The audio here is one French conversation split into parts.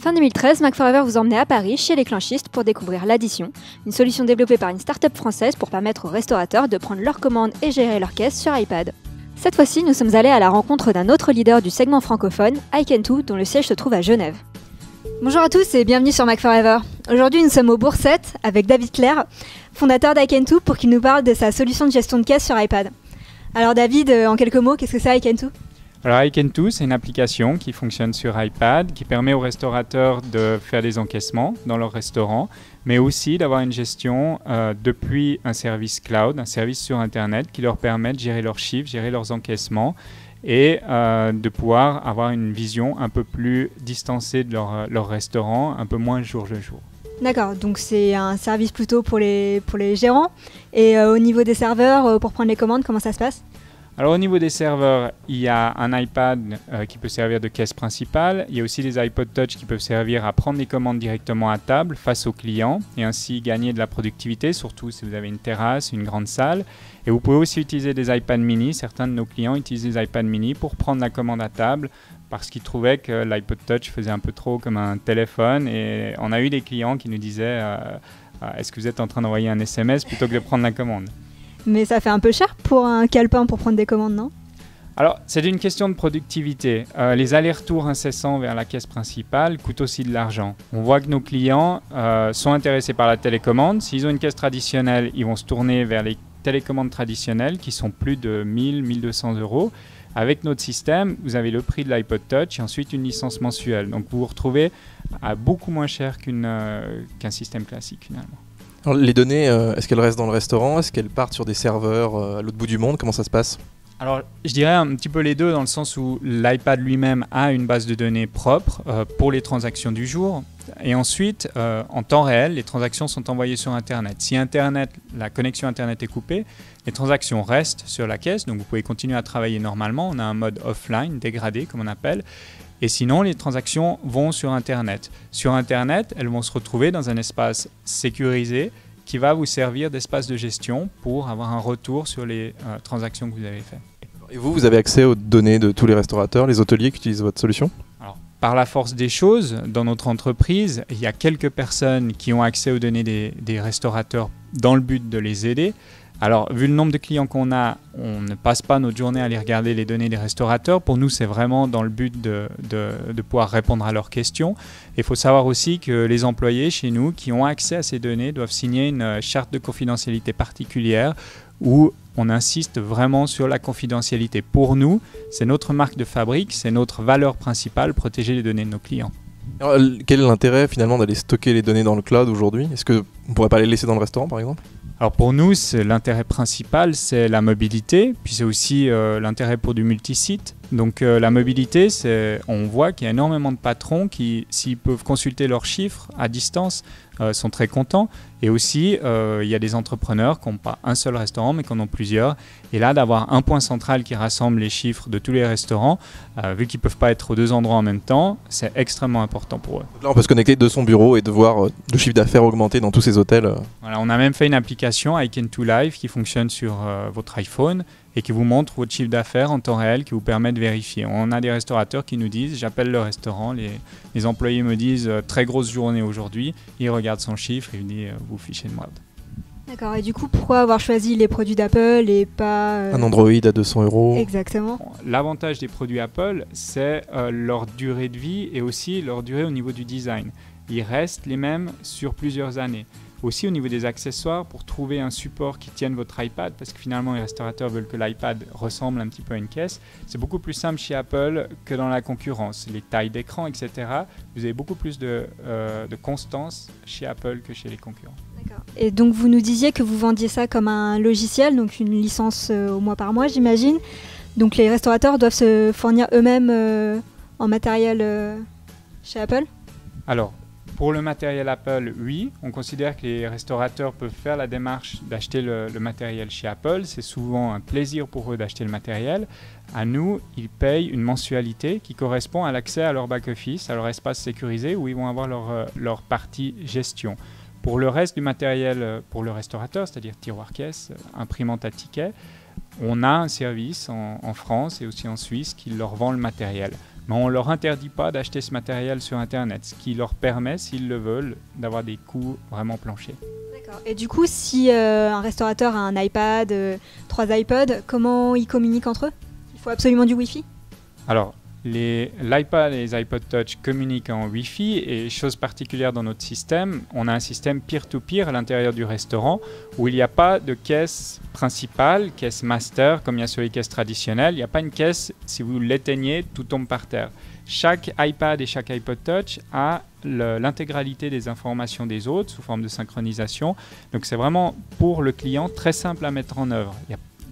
Fin 2013, McForever vous emmenait à Paris, chez les Clanchistes, pour découvrir l'addition, une solution développée par une start-up française pour permettre aux restaurateurs de prendre leurs commandes et gérer leur caisse sur iPad. Cette fois-ci, nous sommes allés à la rencontre d'un autre leader du segment francophone, iKentoo, dont le siège se trouve à Genève. Bonjour à tous et bienvenue sur McForever. Aujourd'hui, nous sommes au Bourset avec David Claire, fondateur d'iKentoo, pour qu'il nous parle de sa solution de gestion de caisse sur iPad. Alors David, en quelques mots, qu'est-ce que c'est iKentoo ? Alors iKentoo, c'est une application qui fonctionne sur iPad, qui permet aux restaurateurs de faire des encaissements dans leur restaurant, mais aussi d'avoir une gestion depuis un service cloud, un service sur Internet qui leur permet de gérer leurs chiffres, gérer leurs encaissements et de pouvoir avoir une vision un peu plus distancée de leur restaurant, un peu moins jour le jour. D'accord, donc c'est un service plutôt pour les gérants. Et au niveau des serveurs, pour prendre les commandes, comment ça se passe ? Alors au niveau des serveurs, il y a un iPad qui peut servir de caisse principale. Il y a aussi des iPod Touch qui peuvent servir à prendre les commandes directement à table face aux clients et ainsi gagner de la productivité, surtout si vous avez une terrasse, une grande salle. Et vous pouvez aussi utiliser des iPad mini. Certains de nos clients utilisent des iPad mini pour prendre la commande à table parce qu'ils trouvaient que l'iPod Touch faisait un peu trop comme un téléphone. Et on a eu des clients qui nous disaient est-ce que vous êtes en train d'envoyer un SMS plutôt que de prendre la commande ? Mais ça fait un peu cher pour un calepin pour prendre des commandes, non ? Alors, c'est une question de productivité. Les allers-retours incessants vers la caisse principale coûtent aussi de l'argent. On voit que nos clients sont intéressés par la télécommande. S'ils ont une caisse traditionnelle, ils vont se tourner vers les télécommandes traditionnelles qui sont plus de 1000, 1200 euros. Avec notre système, vous avez le prix de l'iPod Touch et ensuite une licence mensuelle. Donc, vous vous retrouvez à beaucoup moins cher qu'un système classique finalement. Alors, les données, est-ce qu'elles restent dans le restaurant ? Est-ce qu'elles partent sur des serveurs à l'autre bout du monde ? Comment ça se passe ? Alors, je dirais un petit peu les deux dans le sens où l'iPad lui-même a une base de données propre pour les transactions du jour. Et ensuite, en temps réel, les transactions sont envoyées sur Internet. Si la connexion Internet est coupée, les transactions restent sur la caisse. Donc, vous pouvez continuer à travailler normalement. On a un mode offline, dégradé, comme on appelle. Et sinon, les transactions vont sur Internet. Sur Internet, elles vont se retrouver dans un espace sécurisé qui va vous servir d'espace de gestion pour avoir un retour sur les transactions que vous avez faites. Et vous avez accès aux données de tous les restaurateurs, les hôteliers qui utilisent votre solution ? Alors, par la force des choses, dans notre entreprise, il y a quelques personnes qui ont accès aux données des restaurateurs dans le but de les aider. Alors, vu le nombre de clients qu'on a, on ne passe pas notre journée à aller regarder les données des restaurateurs. Pour nous, c'est vraiment dans le but de pouvoir répondre à leurs questions. Il faut savoir aussi que les employés chez nous qui ont accès à ces données doivent signer une charte de confidentialité particulière où on insiste vraiment sur la confidentialité. Pour nous, c'est notre marque de fabrique, c'est notre valeur principale, protéger les données de nos clients. Alors, quel est l'intérêt finalement d'aller stocker les données dans le cloud aujourd'hui ? Est-ce qu'on ne pourrait pas les laisser dans le restaurant par exemple ? Alors pour nous, l'intérêt principal, c'est la mobilité, puis c'est aussi l'intérêt pour du multisite. Donc la mobilité, on voit qu'il y a énormément de patrons qui, s'ils peuvent consulter leurs chiffres à distance, sont très contents. Et aussi, il y a des entrepreneurs qui n'ont pas un seul restaurant, mais qui en ont plusieurs. Et là, d'avoir un point central qui rassemble les chiffres de tous les restaurants, vu qu'ils ne peuvent pas être aux deux endroits en même temps, c'est extrêmement important pour eux. Donc là, on peut se connecter de son bureau et de voir le chiffre d'affaires augmenter dans tous ces hôtels. Voilà, on a même fait une application iKentoo Live qui fonctionne sur votre iPhone et qui vous montre votre chiffre d'affaires en temps réel, qui vous permet de vérifier. On a des restaurateurs qui nous disent, j'appelle le restaurant, les employés me disent très grosse journée aujourd'hui, ils regardent son chiffre et ils me disent vous fichez de moi. D'accord, et du coup, pourquoi avoir choisi les produits d'Apple et pas... Un Android à 200 €. Exactement. L'avantage des produits Apple, c'est leur durée de vie et aussi leur durée au niveau du design. Ils restent les mêmes sur plusieurs années. Aussi au niveau des accessoires, pour trouver un support qui tienne votre iPad, parce que finalement les restaurateurs veulent que l'iPad ressemble un petit peu à une caisse, c'est beaucoup plus simple chez Apple que dans la concurrence. Les tailles d'écran, etc., vous avez beaucoup plus de constance chez Apple que chez les concurrents. D'accord. Et donc vous nous disiez que vous vendiez ça comme un logiciel, donc une licence au mois par mois, j'imagine. Donc les restaurateurs doivent se fournir eux-mêmes en matériel chez Apple ? Alors, pour le matériel Apple, oui. On considère que les restaurateurs peuvent faire la démarche d'acheter le matériel chez Apple. C'est souvent un plaisir pour eux d'acheter le matériel. À nous, ils payent une mensualité qui correspond à l'accès à leur back-office, à leur espace sécurisé où ils vont avoir leur partie gestion. Pour le reste du matériel pour le restaurateur, c'est-à-dire tiroir caisse, imprimante à ticket, on a un service en France et aussi en Suisse qui leur vend le matériel. Mais on ne leur interdit pas d'acheter ce matériel sur Internet, ce qui leur permet, s'ils le veulent, d'avoir des coûts vraiment planchers. D'accord. Et du coup, si un restaurateur a un iPad, 3 iPods, comment ils communiquent entre eux? Il faut absolument du Wi-Fi? Alors, l'iPad et les iPod Touch communiquent en Wi-Fi et chose particulière dans notre système, on a un système peer-to-peer à l'intérieur du restaurant où il n'y a pas de caisse principale, caisse master comme il y a sur les caisses traditionnelles. Il n'y a pas une caisse, si vous l'éteignez, tout tombe par terre. Chaque iPad et chaque iPod Touch a l'intégralité des informations des autres sous forme de synchronisation. Donc c'est vraiment pour le client très simple à mettre en œuvre.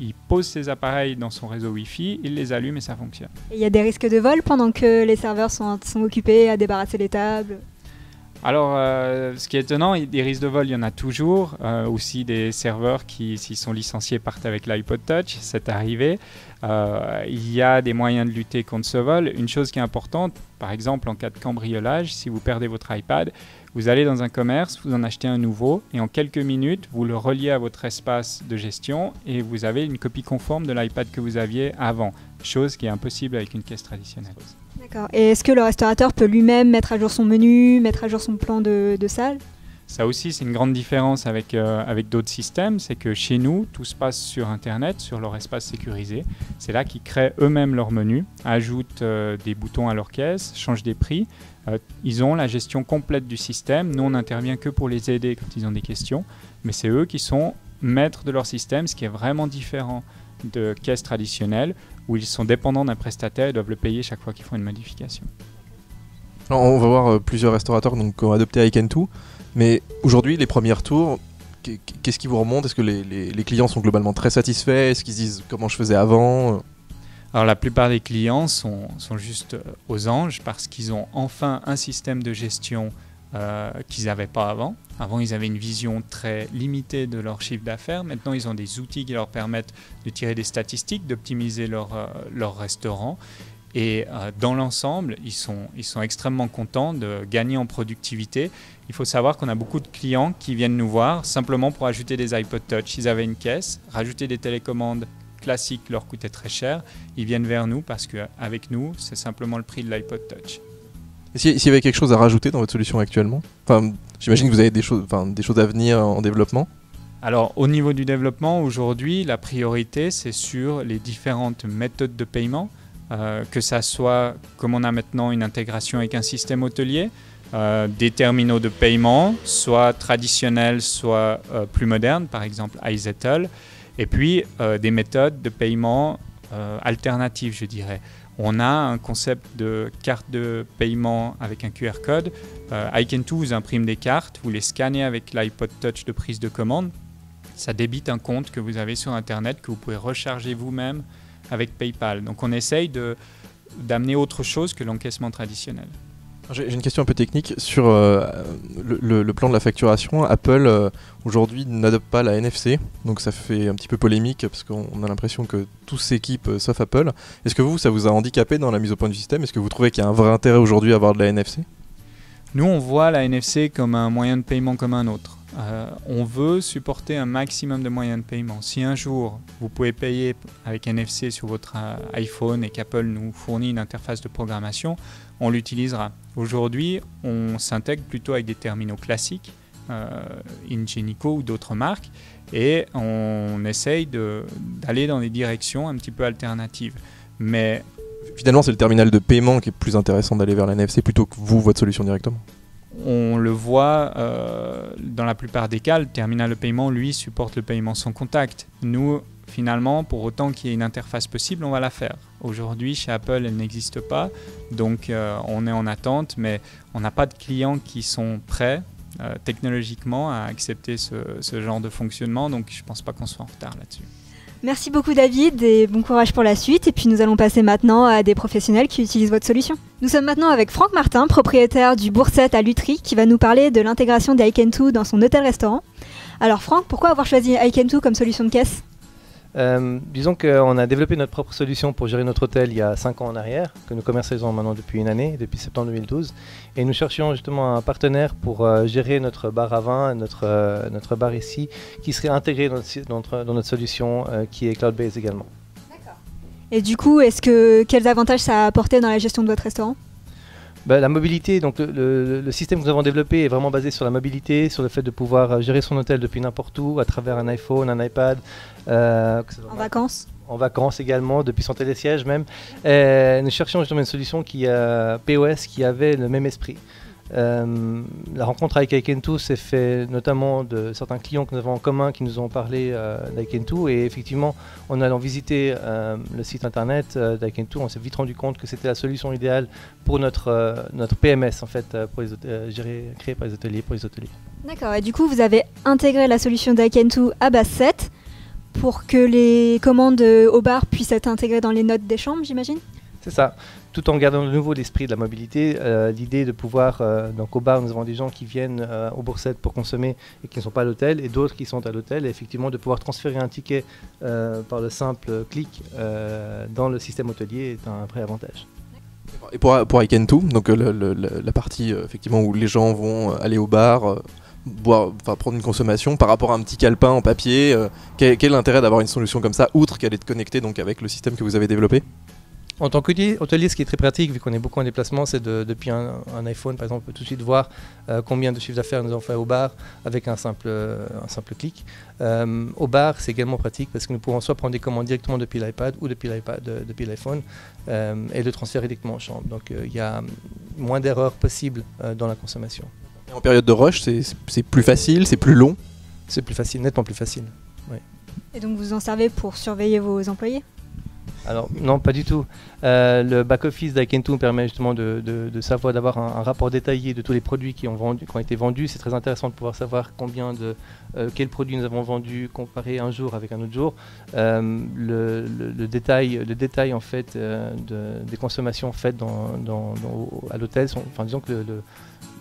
Il pose ses appareils dans son réseau Wi-Fi, il les allume et ça fonctionne. Et il y a des risques de vol pendant que les serveurs sont occupés à débarrasser les tables? Alors, ce qui est étonnant, des risques de vol, il y en a toujours. Aussi des serveurs qui, s'ils sont licenciés, partent avec l'iPod Touch. C'est arrivé. Il y a des moyens de lutter contre ce vol. Une chose qui est importante, par exemple, en cas de cambriolage, si vous perdez votre iPad, vous allez dans un commerce, vous en achetez un nouveau et en quelques minutes, vous le reliez à votre espace de gestion et vous avez une copie conforme de l'iPad que vous aviez avant. Chose qui est impossible avec une caisse traditionnelle. D'accord. Et est-ce que le restaurateur peut lui-même mettre à jour son menu, mettre à jour son plan de salle? Ça aussi, c'est une grande différence avec d'autres systèmes, c'est que chez nous, tout se passe sur Internet, sur leur espace sécurisé. C'est là qu'ils créent eux-mêmes leur menu, ajoutent des boutons à leur caisse, changent des prix. Ils ont la gestion complète du système. Nous, on n'intervient que pour les aider quand ils ont des questions, mais c'est eux qui sont maîtres de leur système, ce qui est vraiment différent de caisses traditionnelles où ils sont dépendants d'un prestataire et doivent le payer chaque fois qu'ils font une modification. Alors, on va voir plusieurs restaurateurs qui ont adopté iKentoo, mais aujourd'hui, les premiers retours, qu'est-ce qui vous remonte? Est-ce que les clients sont globalement très satisfaits? Est-ce qu'ils se disent comment je faisais avant? Alors la plupart des clients sont juste aux anges parce qu'ils ont enfin un système de gestion qu'ils n'avaient pas avant. Avant, ils avaient une vision très limitée de leur chiffre d'affaires. Maintenant, ils ont des outils qui leur permettent de tirer des statistiques, d'optimiser leur restaurant. Et dans l'ensemble, ils sont extrêmement contents de gagner en productivité. Il faut savoir qu'on a beaucoup de clients qui viennent nous voir simplement pour ajouter des iPod Touch. Ils avaient une caisse, rajouter des télécommandes classiques leur coûtait très cher. Ils viennent vers nous parce qu'avec nous, c'est simplement le prix de l'iPod Touch. S'il y avait quelque chose à rajouter dans votre solution actuellement, j'imagine que vous avez des choses à venir en développement. Alors au niveau du développement, aujourd'hui, la priorité c'est sur les différentes méthodes de paiement, que ça soit comme on a maintenant une intégration avec un système hôtelier, des terminaux de paiement, soit traditionnels, soit plus modernes, par exemple iZettle, et puis des méthodes de paiement alternatives, je dirais. On a un concept de carte de paiement avec un QR code. iKentoo vous imprime des cartes, vous les scannez avec l'iPod Touch de prise de commande. Ça débite un compte que vous avez sur Internet que vous pouvez recharger vous-même avec PayPal. Donc on essaye d'amener autre chose que l'encaissement traditionnel. J'ai une question un peu technique sur le plan de la facturation. Apple aujourd'hui n'adopte pas la NFC, donc ça fait un petit peu polémique parce qu'on a l'impression que tout s'équipe sauf Apple. Est-ce que ça vous a handicapé dans la mise au point du système? Est-ce que vous trouvez qu'il y a un vrai intérêt aujourd'hui à avoir de la NFC? Nous, on voit la NFC comme un moyen de paiement comme un autre. On veut supporter un maximum de moyens de paiement. Si un jour, vous pouvez payer avec NFC sur votre iPhone et qu'Apple nous fournit une interface de programmation, on l'utilisera. Aujourd'hui, on s'intègre plutôt avec des terminaux classiques, Ingenico ou d'autres marques, et on essaye d'aller dans des directions un petit peu alternatives. Mais finalement, c'est le terminal de paiement qui est plus intéressant d'aller vers la NFC plutôt que votre solution directement. On le voit dans la plupart des cas, le terminal de paiement, lui, supporte le paiement sans contact. Nous, finalement, pour autant qu'il y ait une interface possible, on va la faire. Aujourd'hui, chez Apple, elle n'existe pas, donc on est en attente, mais on n'a pas de clients qui sont prêts technologiquement à accepter ce genre de fonctionnement, donc je ne pense pas qu'on soit en retard là-dessus. Merci beaucoup David et bon courage pour la suite. Et puis nous allons passer maintenant à des professionnels qui utilisent votre solution. Nous sommes maintenant avec Franck Martin, propriétaire du Bourset à Lutry, qui va nous parler de l'intégration d'iKentoo dans son hôtel-restaurant. Alors Franck, pourquoi avoir choisi iKentoo comme solution de caisse ? Disons qu'on a développé notre propre solution pour gérer notre hôtel il y a 5 ans en arrière, que nous commercialisons maintenant depuis une année, depuis septembre 2012. Et nous cherchions justement un partenaire pour gérer notre bar à vin, notre bar ici, qui serait intégré dans notre solution qui est cloud-based également. D'accord. Et du coup, quels avantages ça a apporté dans la gestion de votre restaurant? La mobilité, donc le système que nous avons développé est vraiment basé sur la mobilité, sur le fait de pouvoir gérer son hôtel depuis n'importe où, à travers un iPhone, un iPad. En vacances? En vacances également, depuis son télésiège même. Nous cherchions justement une solution POS qui avait le même esprit. La rencontre avec iKentoo s'est faite notamment de certains clients que nous avons en commun qui nous ont parlé d'iKentoo, et effectivement en allant visiter le site internet d'iKentoo, on s'est vite rendu compte que c'était la solution idéale pour notre PMS en fait, pour créé par les hôteliers, D'accord, et du coup vous avez intégré la solution d'iKentoo à base 7 pour que les commandes au bar puissent être intégrées dans les notes des chambres, j'imagine? C'est ça, tout en gardant de nouveau l'esprit de la mobilité, l'idée de pouvoir, donc au bar nous avons des gens qui viennent au Bourset pour consommer et qui ne sont pas à l'hôtel, et d'autres qui sont à l'hôtel, et effectivement de pouvoir transférer un ticket par le simple clic dans le système hôtelier est un vrai avantage. Et pour iKentoo, donc la partie effectivement où les gens vont aller au bar, prendre une consommation par rapport à un petit calepin en papier, quel est l'intérêt d'avoir une solution comme ça, outre qu'elle est connectée donc avec le système que vous avez développé? En tant qu'hôtelier, ce qui est très pratique, vu qu'on est beaucoup en déplacement, c'est depuis un iPhone, par exemple, on peut tout de suite voir combien de chiffre d'affaires nous avons fait au bar avec un simple clic. Au bar, c'est également pratique parce que nous pouvons soit prendre des commandes directement depuis l'iPad ou depuis l'iPhone et le transférer directement en chambre. Donc il y a moins d'erreurs possibles dans la consommation. Et en période de rush, c'est plus facile, c'est plus long? C'est plus facile, nettement plus facile. Oui. Et donc vous en servez pour surveiller vos employés? Alors non, pas du tout. Le back-office d'iKentoo permet justement de savoir, d'avoir un rapport détaillé de tous les produits qui ont été vendus. C'est très intéressant de pouvoir savoir quels produits nous avons vendus comparé un jour avec un autre jour. Le détail en fait des consommations faites à l'hôtel, enfin disons que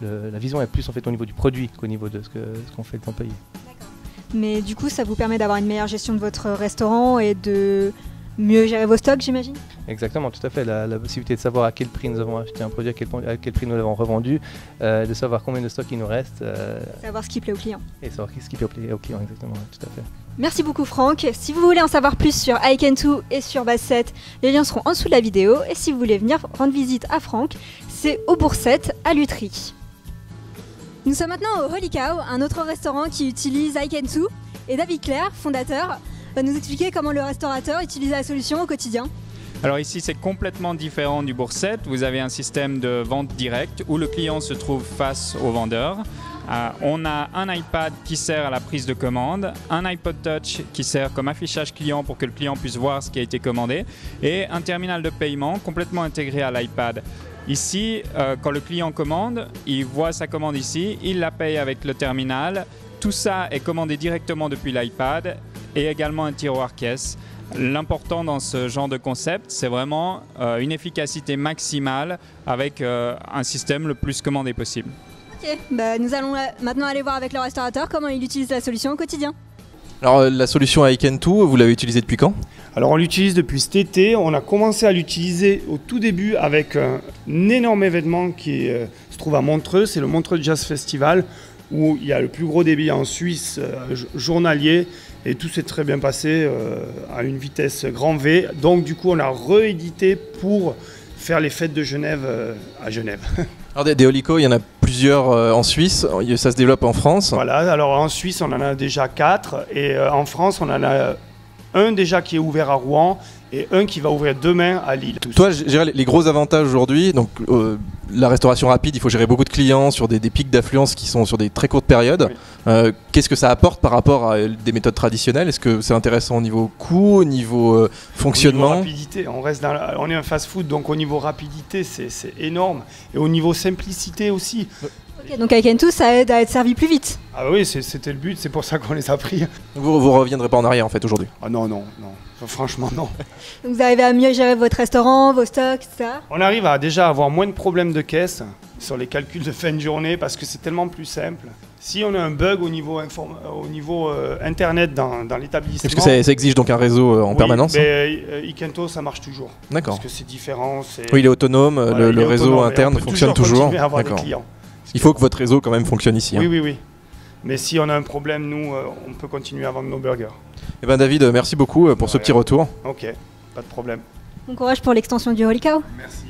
la vision est plus en fait au niveau du produit qu'au niveau de ce qu'on fait les employés. Mais du coup, ça vous permet d'avoir une meilleure gestion de votre restaurant et de mieux gérer vos stocks, j'imagine? Exactement, tout à fait. La possibilité de savoir à quel prix nous avons acheté un produit, à quel prix nous l'avons revendu, de savoir combien de stocks il nous reste. Savoir ce qui plaît au client. Et savoir ce qui plaît au client, exactement, tout à fait. Merci beaucoup Franck. Si vous voulez en savoir plus sur iKentoo et sur base 7, les liens seront en dessous de la vidéo. Et si vous voulez venir rendre visite à Franck, c'est au Bourset, à Lutry. Nous sommes maintenant au Holy Cow, un autre restaurant qui utilise iKentoo. Et David Claire, fondateur, va nous expliquer comment le restaurateur utilise la solution au quotidien. Alors ici, c'est complètement différent du Bourset. Vous avez un système de vente directe où le client se trouve face au vendeur. On a un iPad qui sert à la prise de commande, un iPod Touch qui sert comme affichage client pour que le client puisse voir ce qui a été commandé, et un terminal de paiement complètement intégré à l'iPad. Ici, quand le client commande, il voit sa commande ici, il la paye avec le terminal. Tout ça est commandé directement depuis l'iPad et également un tiroir caisse. L'important dans ce genre de concept, c'est vraiment une efficacité maximale avec un système le plus commandé possible. Ok, nous allons maintenant aller voir avec le restaurateur comment il utilise la solution au quotidien. Alors la solution iKentoo, vous l'avez utilisée depuis quand? Alors on l'utilise depuis cet été. On a commencé à l'utiliser au tout début avec un énorme événement qui se trouve à Montreux, c'est le Montreux Jazz Festival, où il y a le plus gros débit en Suisse journalier, et tout s'est très bien passé à une vitesse grand V. Donc du coup on a réédité pour faire les fêtes de Genève à Genève. Alors des Holico, il y en a plusieurs en Suisse, ça se développe en France. Voilà, alors en Suisse on en a déjà 4, et en France on en a un déjà qui est ouvert à Rouen et un qui va ouvrir demain à Lille. Toi, gérer les gros avantages aujourd'hui, donc la restauration rapide, il faut gérer beaucoup de clients sur des pics d'affluence qui sont sur des très courtes périodes. Oui. Qu'est-ce que ça apporte par rapport à des méthodes traditionnelles? Est-ce que c'est intéressant au niveau coût, au niveau fonctionnement? Au niveau rapidité, on est un fast-food, donc au niveau rapidité, c'est énorme. Et au niveau simplicité aussi. Okay, donc iKentoo, ça aide à être servi plus vite. Ah oui, c'était le but, c'est pour ça qu'on les a pris. Vous reviendrez pas en arrière en fait aujourd'hui? Ah non. Franchement, non. Donc vous arrivez à mieux gérer votre restaurant, vos stocks, etc. On arrive à déjà avoir moins de problèmes de caisse sur les calculs de fin de journée parce que c'est tellement plus simple. Si on a un bug au niveau internet dans l'établissement... Est-ce que ça exige donc un réseau en permanence? iKentoo, ça marche toujours. D'accord. Parce que c'est différent. Oui, il est autonome, voilà, le réseau autonome, interne fonctionne toujours. À avoir des clients. Il faut que votre réseau quand même fonctionne ici. Oui. Mais si on a un problème, nous, on peut continuer à vendre nos burgers. Eh ben David, merci beaucoup pour ce petit retour. Ok, pas de problème. Bon courage pour l'extension du Holy Cow. Merci.